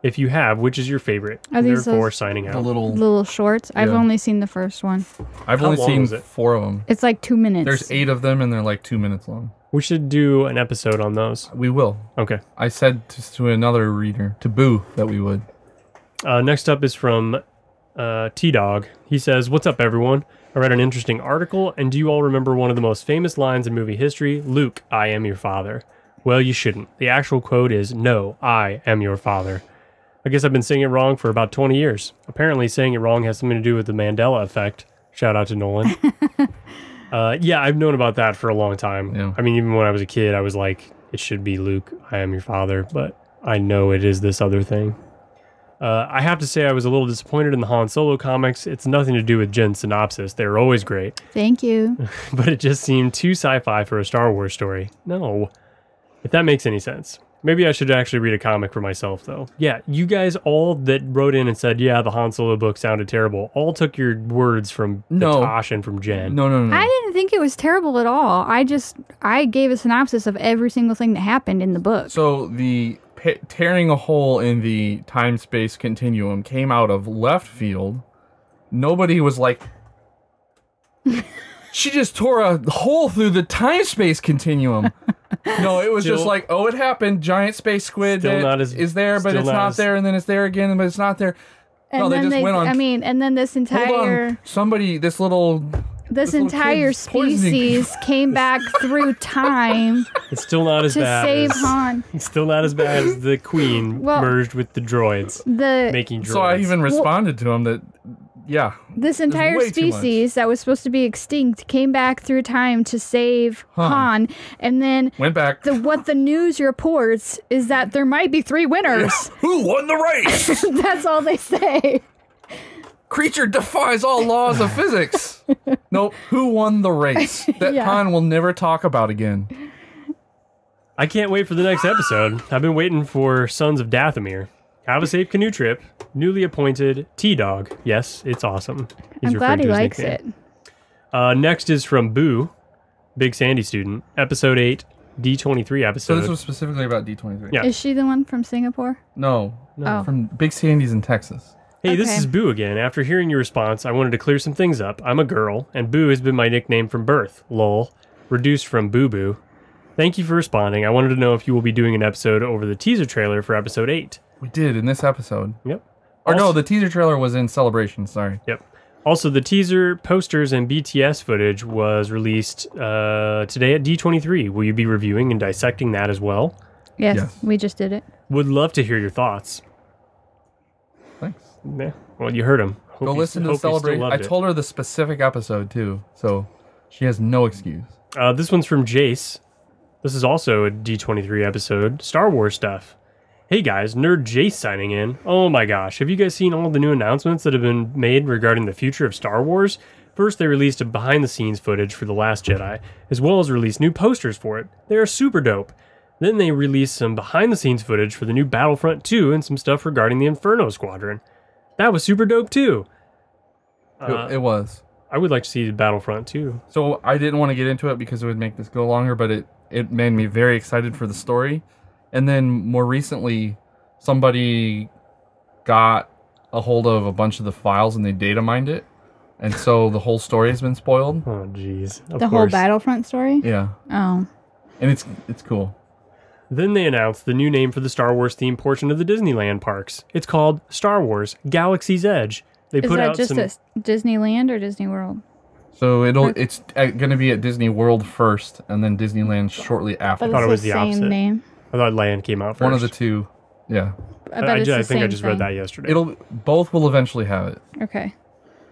If you have, which is your favorite? Are these Therefore, signing out. The little shorts? Yeah. I've only seen the first one. I've only seen 4 of them. It's like 2 minutes. There's 8 of them, and they're like 2 minutes long. We should do an episode on those. We will. Okay. I said to another reader, to Boo, that we would. Next up is from T-Dog. He says, "What's up, everyone? I read an interesting article, and do you all remember one of the most famous lines in movie history? Luke, I am your father. Well, you shouldn't. The actual quote is, no, I am your father. I guess I've been saying it wrong for about 20 years. Apparently, saying it wrong has something to do with the Mandela effect. Shout out to Nolan. Yeah, I've known about that for a long time. Yeah. I mean, even when I was a kid, I was like, it should be Luke, I am your father, but I know it is this other thing. I have to say I was a little disappointed in the Han Solo comics. It's nothing to do with Jen's synopsis. They're always great. Thank you. But it just seemed too sci-fi for a Star Wars story. No. If that makes any sense. Maybe I should actually read a comic for myself, though. Yeah, you guys all that wrote in and said, yeah, the Han Solo book sounded terrible, all took your words from Tosh and from Jen. No. I didn't think it was terrible at all. I gave a synopsis of every single thing that happened in the book. So the tearing a hole in the time-space continuum came out of left field. Nobody was like, she just tore a hole through the time-space continuum. No, it was just like, oh, it happened. Giant space squid is there, but it's not there, and then it's there again, but it's not there. And no, they just went on. I mean, and then this entire this entire species came back through time. It's still not as bad. To save Han. It's still not as bad as the Queen merged with the droids, making droids. So I even responded to him that. Yeah. This entire species that was supposed to be extinct came back through time to save Han, and then went back. What the news reports is that there might be 3 winners. Yeah. Who won the race? That's all they say. Creature defies all laws of physics. Nope. Who won the race? That Han will never talk about again. I can't wait for the next episode. I've been waiting for Sons of Dathomir. Have a safe canoe trip. Newly appointed T-Dog. Yes, it's awesome. I'm glad he likes it. Next is from Boo, Big Sandy student. Episode 8, D23 episode. So this was specifically about D23. Yeah. Is she the one from Singapore? No. From Big Sandy's in Texas. Hey, this is Boo again. After hearing your response, I wanted to clear some things up. I'm a girl, and Boo has been my nickname from birth. Lol. Reduced from Boo Boo. Thank you for responding. I wanted to know if you will be doing an episode over the teaser trailer for episode 8. We did in this episode. Yep. Or no, the teaser trailer was in Celebration, sorry. Yep. Also, the teaser, posters, and BTS footage was released today at D23. Will you be reviewing and dissecting that as well? Yes, we just did it. Would love to hear your thoughts. Thanks. Yeah. Well, you heard him. Go listen to the Celebration. I told her the specific episode, too, so she has no excuse. This one's from Jace. This is also a D23 episode. Star Wars stuff. Hey guys, Nerd Jace signing in. Oh my gosh, have you guys seen all the new announcements that have been made regarding the future of Star Wars? First, they released a behind-the-scenes footage for The Last Jedi, as well as released new posters for it. They are super dope. Then they released some behind-the-scenes footage for the new Battlefront 2 and some stuff regarding the Inferno Squadron. That was super dope too. It was. I would like to see Battlefront 2. So I didn't want to get into it because it would make this go longer, but it made me very excited for the story. And then more recently, somebody got a hold of a bunch of the files and they data mined it. And so the whole story has been spoiled. Oh, jeez. The whole Battlefront story? Yeah. Oh. And it's cool. Then they announced the new name for the Star Wars themed portion of the Disneyland parks. It's called Star Wars Galaxy's Edge. They put out just a Disneyland or Disney World? So it's going to be at Disney World first, and then Disneyland shortly after. I thought it was the opposite. Name. I thought Land came out first. One of the two, yeah. I think I just read that yesterday. Both will eventually have it. Okay.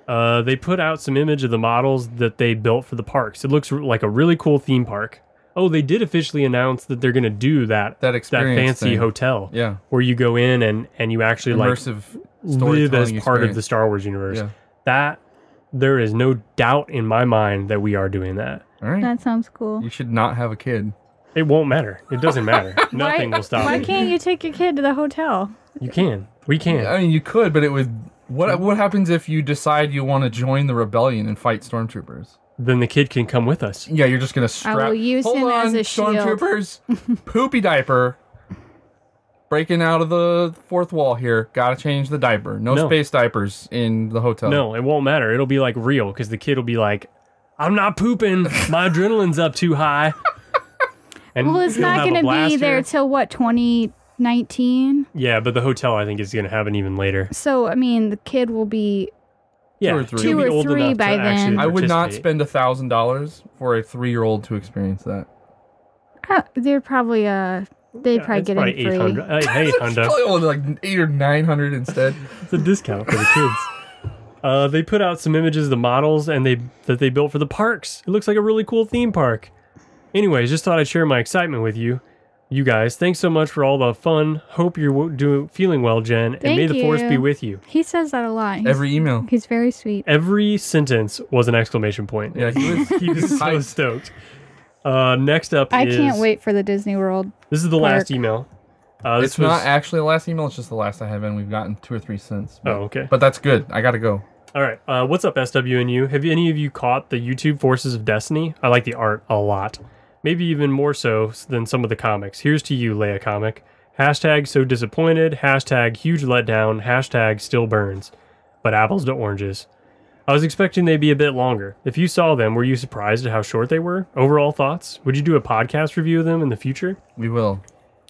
They put out some image of the models that they built for the parks. It looks like a really cool theme park. Oh, they did officially announce that they're going to do that fancy hotel. Yeah. Where you go in and you actually immersive live as part of the Star Wars universe. Yeah. There is no doubt in my mind that we are doing that. All right. That sounds cool. You should not have a kid. It won't matter. It doesn't matter. Nothing will stop Why me. can't you take your kid to the hotel? You can. We can. I mean, you could, but it would... What happens if you decide you want to join the rebellion and fight stormtroopers? Then the kid can come with us. Yeah, you're just going to strap... I will use him as a shield. Stormtroopers, poopy diaper, breaking out of the fourth wall here. Gotta change the diaper. No space diapers in the hotel. No, it won't matter. It'll be like real, because the kid will be like, I'm not pooping. My adrenaline's up too high. And well, it's not going to be there till, what, 2019? Yeah, but the hotel, I think, is going to have it even later. So, I mean, the kid will be... Yeah, 2 or 3 by then. I would not spend $1,000 for a 3-year-old to experience that. They're probably they'd probably get it free. 800. Probably only like 800 or 900 instead. It's a discount for the kids. They put out some images of the models and that they built for the parks. It looks like a really cool theme park. Anyways, just thought I'd share my excitement with you. You guys, thanks so much for all the fun. Hope you're feeling well, Jen. And may the force be with you. He says that a lot. Every email. He's very sweet. Every sentence was an exclamation point. Yeah, he was so stoked. Next up I can't wait for the Disney World. This is the last email. It's not actually the last email. It's just the last I have, and we've gotten 2 or 3 since. Oh, okay. But that's good. I got to go. All right. What's up, SWNU? Have any of you caught the YouTube Forces of Destiny? I like the art a lot. Maybe even more so than some of the comics. Here's to you, Leia Comic. Hashtag so disappointed. Hashtag huge letdown. Hashtag still burns. But apples to oranges. I was expecting they'd be a bit longer. If you saw them, were you surprised at how short they were? Overall thoughts? Would you do a podcast review of them in the future? We will.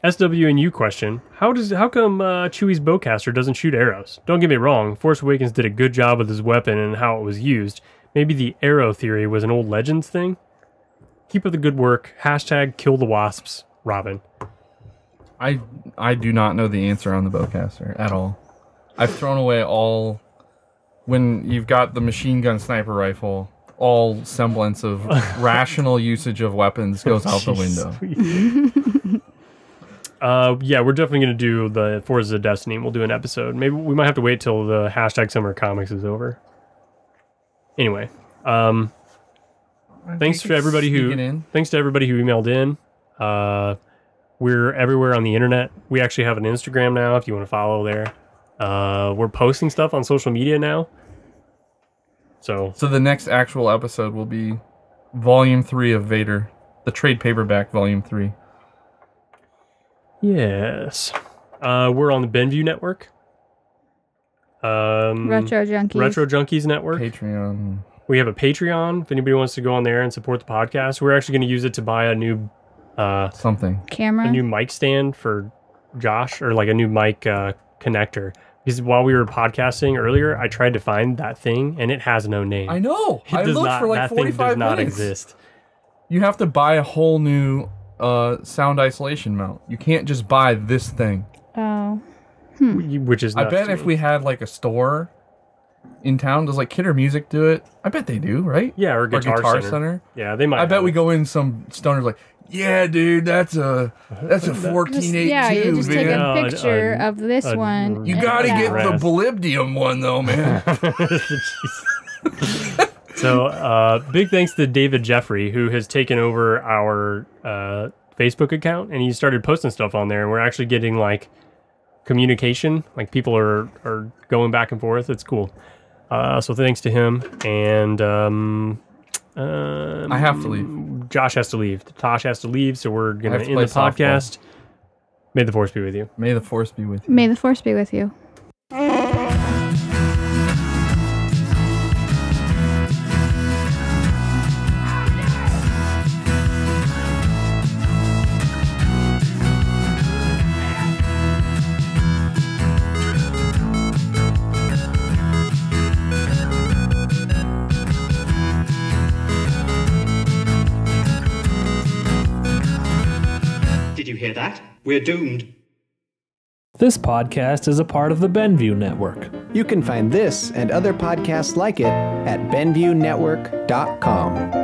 SWNU question. How come Chewie's bowcaster doesn't shoot arrows? Don't get me wrong, Force Awakens did a good job with his weapon and how it was used. Maybe the arrow theory was an old Legends thing? Keep up the good work. Hashtag kill the wasps. Robin. I do not know the answer on the bowcaster at all. I've thrown away all... When you've got the machine gun sniper rifle, all semblance of rational usage of weapons goes out the window. Yeah, we're definitely going to do the Forces of Destiny. We'll do an episode. Maybe we might have to wait till the hashtag Summer Comics is over. Anyway, thanks to everybody who emailed in. We're everywhere on the internet. We actually have an Instagram now if you want to follow there. We're posting stuff on social media now. So the next actual episode will be Volume 3 of Vader, the trade paperback Volume 3. Yes. We're on the BenView network. Retro Junkies network. Patreon. We have a Patreon. If anybody wants to go on there and support the podcast, we're actually going to use it to buy a new camera, a new mic stand for Josh, or like a new mic connector. Because while we were podcasting earlier, I tried to find that thing, and it has no name. I know. I looked for like 45 minutes. That thing does not exist. You have to buy a whole new sound isolation mount. You can't just buy this thing. Oh. Which is nuts. I bet if we had like a store in town, does like Kidder Music do it? I bet they do, right? Yeah, or Guitar Center. Yeah, they might. I bet we go in, some stoner's like, yeah, dude, that's a 1482. Yeah, you just take a picture of this one. You gotta get the molybdenum one though, man. So, big thanks to David Jeffrey, who has taken over our Facebook account, and he started posting stuff on there, and we're actually getting like communication, like people are going back and forth. It's cool. So thanks to him. And I have to leave. Josh has to leave. Tosh has to leave, so we're gonna end the podcast. May the force be with you. May the force be with you. May the force be with you. Did you hear that? We're doomed. This podcast is a part of the BenView Network. You can find this and other podcasts like it at benviewnetwork.com.